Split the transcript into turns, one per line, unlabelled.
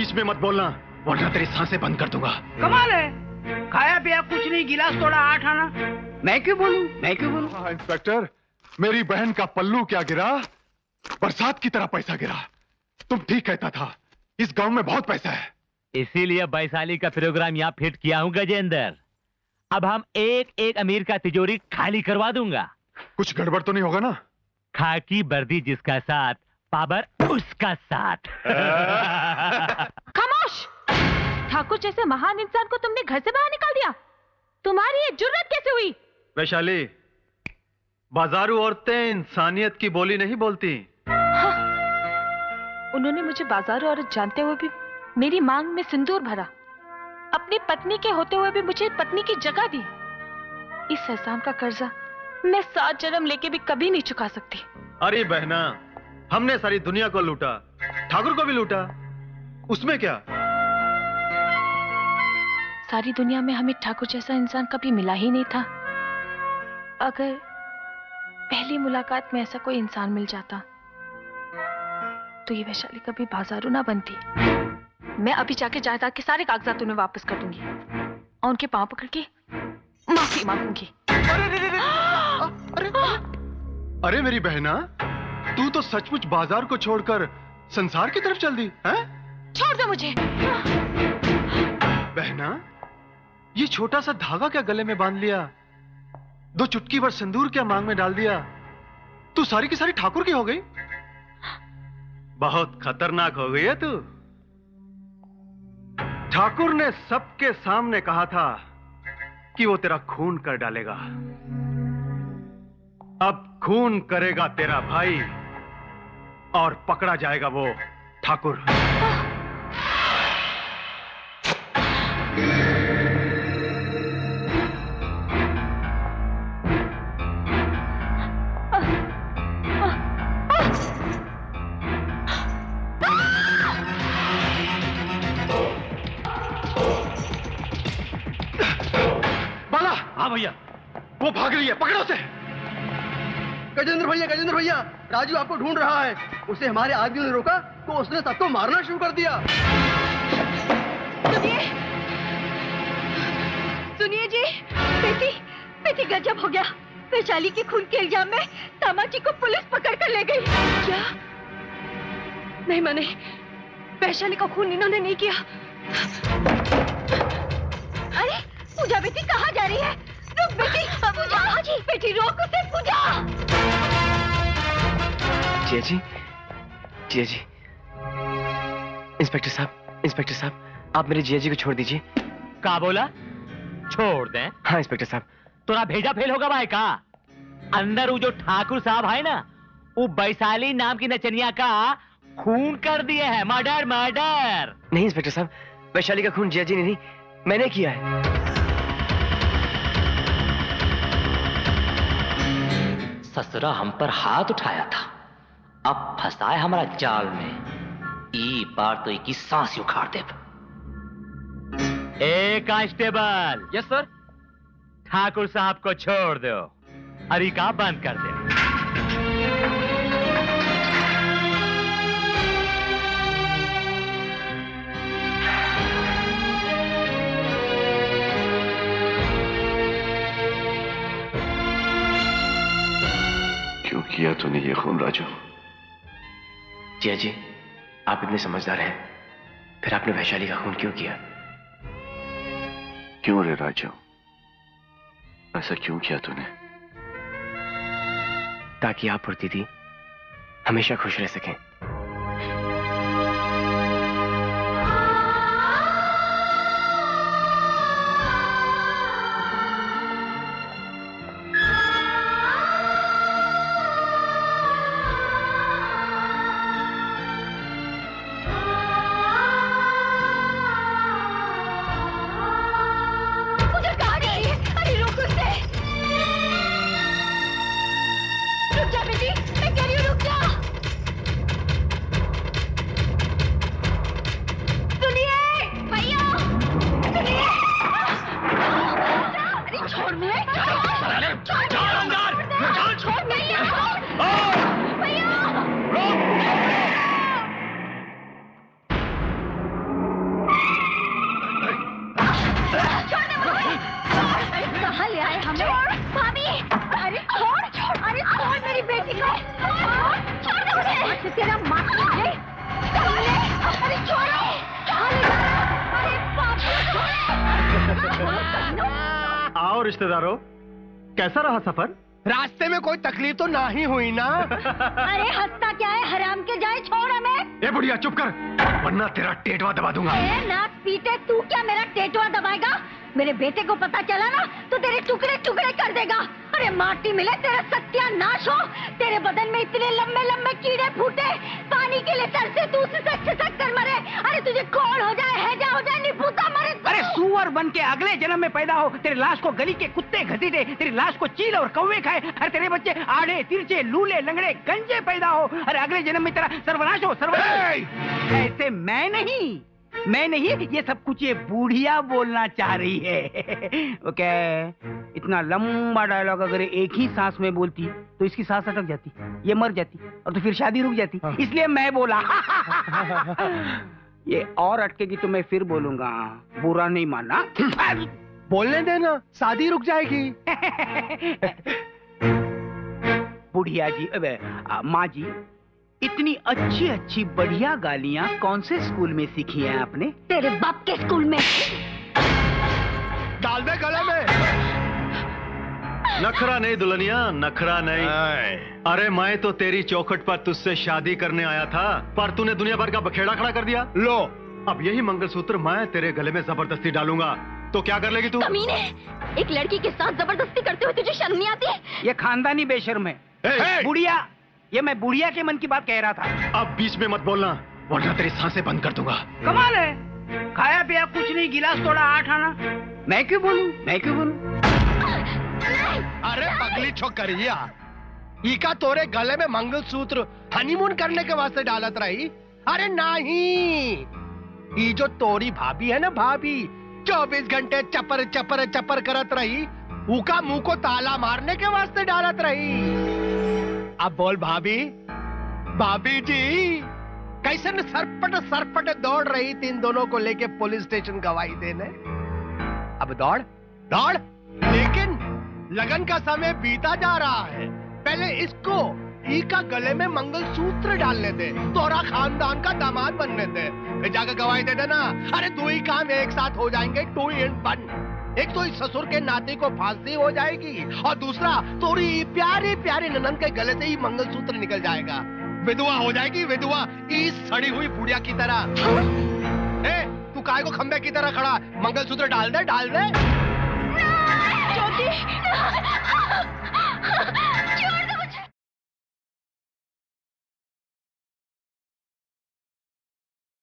बीच में मत बोलना, वरना तेरी सांसें बंद कर दूंगा।
कमाल है, खाया पिया कुछ नहीं, गिलास तोड़ा 8 आना। मैं क्यों बोलूं?
हाँ, इंस्पेक्टर, मेरी बहन का पल्लू क्या गिरा, बरसात की तरह पैसा गिरा। तुम ठीक कहता था, इस गांव में बहुत पैसा है।
इसीलिए वैशाली का प्रोग्राम यहाँ फिट किया हूँ गजेंद्र। अब हम एक एक अमीर का तिजोरी खाली करवा दूंगा।
कुछ गड़बड़ तो नहीं होगा ना?
खाकी वर्दी जिसका साथ, पावर उसका साथ।
खामोश! ठाकुर जैसे महान इंसान को तुमने घर से बाहर निकाल दिया। तुम्हारी ये जुर्रत कैसे हुई?
वैशाली, बाजारू औरतें इंसानियत की बोली नहीं बोलती।
हाँ। उन्होंने मुझे बाजारू औरत जानते हुए भी मेरी मांग में सिंदूर भरा, अपनी पत्नी के होते हुए भी मुझे पत्नी की जगह दी। इस एहसान का कर्जा मैं 7 जन्म लेके भी कभी नहीं चुका सकती।
अरे बहना, हमने सारी दुनिया को लूटा, ठाकुर को भी लूटा, उसमें क्या?
सारी दुनिया में हमें ठाकुर जैसा इंसान कभी मिला ही नहीं था। अगर पहली मुलाकात में ऐसा कोई इंसान मिल जाता तो ये वैशाली कभी बाजारू ना बनती। मैं अभी जाके जायदाद के सारे कागजात उन्हें वापस कर दूंगी और उनके पांव पकड़ के माफी मांगूंगी।
अरे मेरी बहना, तू तो सचमुच बाजार को छोड़कर संसार की तरफ चल दी है?
छोड़ दो मुझे।
बहना, ये छोटा सा धागा क्या गले में बांध लिया? 2 चुटकी भर सिंदूर क्या मांग में डाल दिया? तू सारी की सारी ठाकुर की हो गई। बहुत खतरनाक हो गई है तू। ठाकुर ने सबके सामने कहा था कि वो तेरा खून कर डालेगा। अब खून करेगा तेरा भाई और पकड़ा जाएगा वो ठाकुर।
बाला!
हाँ भैया।
वो भाग रही है, पकड़ो उसे।
गजेंद्र भैया, राजू आपको ढूंढ रहा है। उसे हमारे आदमियों ने रोका तो उसने सबको मारना शुरू कर दिया।
सुनिए जी, बेटी गजब हो गया। वैशाली के खून के इल्जाम में तामाजी को पुलिस पकड़ कर ले गई। क्या? नहीं माने, वैशाली का खून इन्होंने नहीं किया। अरे पूजा बेटी कहाँ जा रही है? रुक बेटी, पूजा जी, बेटी रोक उसे, पूजा।
जिया जी, इंस्पेक्टर साहब, आप मेरे जिया जी को छोड़ दीजिए।
क्या बोला? छोड़ दें?
हाँ इंस्पेक्टर साहब।
तोरा भेजा फेल होगा भाई का? अंदर वो जो ठाकुर साहब है ना, वो वैशाली नाम की नचनिया का खून कर दिए है। मर्डर।
नहीं इंस्पेक्टर साहब, वैशाली का खून जिया जी ने नहीं, मैंने किया है।
ससुरा हम पर हाथ उठाया था, अब फंसाए हमारा जाल में। ई बार तो एक ही सांस उखाड़ दे।
ए कांस्टेबल।
Yes sir.
ठाकुर साहब को छोड़ दो, अरिका बंद कर दो।
क्यों किया तूने ये खून राजू?
जिया जी, आप इतने समझदार हैं, फिर आपने वैशाली का खून क्यों किया?
क्यों रे राजू, ऐसा क्यों किया तूने?
ताकि आप और दीदी हमेशा खुश रह सकें।
तेरा माथा ले। अरे छोड़ो, कहाँ ले जा रहा है? अरे बाप रे, छोड़ो।
आओ रिश्तेदारों, कैसा रहा सफर?
रास्ते में कोई तकलीफ तो ना ही हुई ना?
अरे हंसता क्या है, हराम के जाए, छोड़ हमें।
ए बुढ़िया चुप कर, वरना तेरा टेटवा दबा दूंगा।
ए नाक पीटे, तू क्या मेरा टेटवा दबाएगा? मेरे बेटे को पता चला ना तो तेरे टुकड़े टुकड़े कर देगा। अरे माटी मिले तेरा सत्यानाश हो। तेरे बदन में इतने लंबे लंबे कीड़े फूटे, पानी के लिए तरसे तू सिसक कर मरे। अरे तुझे कोड़ हो जाए, हैजा हो जाए, निपुता मरे तू।
अरे सुअर बन के अगले जन्म में पैदा हो, तेरे लाश को गली के कुत्ते घसीटे, तेरी लाश को चील और कौवे खाए। अरे तेरे बच्चे आड़े तिरछे लूले लंगड़े गंजे पैदा हो। अरे अगले जन्म में तेरा सर्वनाश हो, सर्वनाश। ऐसे मैं नहीं, ये सब कुछ ये बूढ़िया बोलना चाह रही है। ओके, इतना लंबा डायलॉग अगर एक ही सांस में बोलती तो इसकी सांस अटक जाती, ये मर जाती और तो फिर शादी रुक जाती। इसलिए मैं बोला। ये और अटकेगी तो मैं फिर बोलूंगा, बुरा नहीं मानना।
बोलने देना, शादी रुक जाएगी।
बुढ़िया जी, माँ जी, इतनी अच्छी अच्छी बढ़िया गालियाँ कौन से स्कूल में सीखी हैं आपने?
तेरे बाप के स्कूल में।
डाल दे गले में।
नखरा नहीं दुल्हनिया, नखरा नहीं। अरे मैं तो तेरी चौखट पर तुझसे शादी करने आया था, पर तूने दुनिया भर का बखेड़ा खड़ा कर दिया। लो, अब यही मंगलसूत्र मैं तेरे गले में जबरदस्ती डालूंगा, तो क्या कर लेगी तू?
कमीने, एक लड़की के साथ जबरदस्ती करते हुए तुझे शर्म नहीं आती?
ये खानदानी बेशर्म है। बुढ़िया, ये मैं बुढ़िया के मन की बात कह रहा था।
अब बीच में मत बोलना, वरना तेरी सांसें बंद कर दूंगा।
कमाल है, खाया पिया कुछ नहीं, गिलास तोड़ा 8 आना। मैं क्यों बोलूं?
अरे पगली छोकरिया, इका तोरे गले में मंगलसूत्र हनीमून करने के वास्ते डालत रही? अरे नहीं, ये जो तोरी भाभी है ना, भाभी 24 घंटे चपर चपर चपर करत रही, उका मुंह को ताला मारने के वास्ते डालत रही। अब बोल भाभी, भाभी जी कैसे न सरपट दौड़ रही थी इन दोनों को लेके पुलिस स्टेशन गवाही देने। अब दौड़, लेकिन लगन का समय बीता जा रहा है। पहले इसको ई का गले में मंगलसूत्र डालने दे, तोरा खानदान का दामाद बनने दे, फिर जाकर गवाही दे देना। अरे 2 ही काम एक साथ हो जाएंगे, 2 in 1। एक तो इस ससुर के नाते को फांसी हो जाएगी, और दूसरा तोरी प्यारी प्यारी ननन के गले से ही मंगलसूत्र निकल जाएगा। विधवा हो जाएगी, विधवा, इस सड़ी हुई बुढ़िया की तरह। तू काय को खंबे की तरह खड़ा? मंगलसूत्र डाल दे।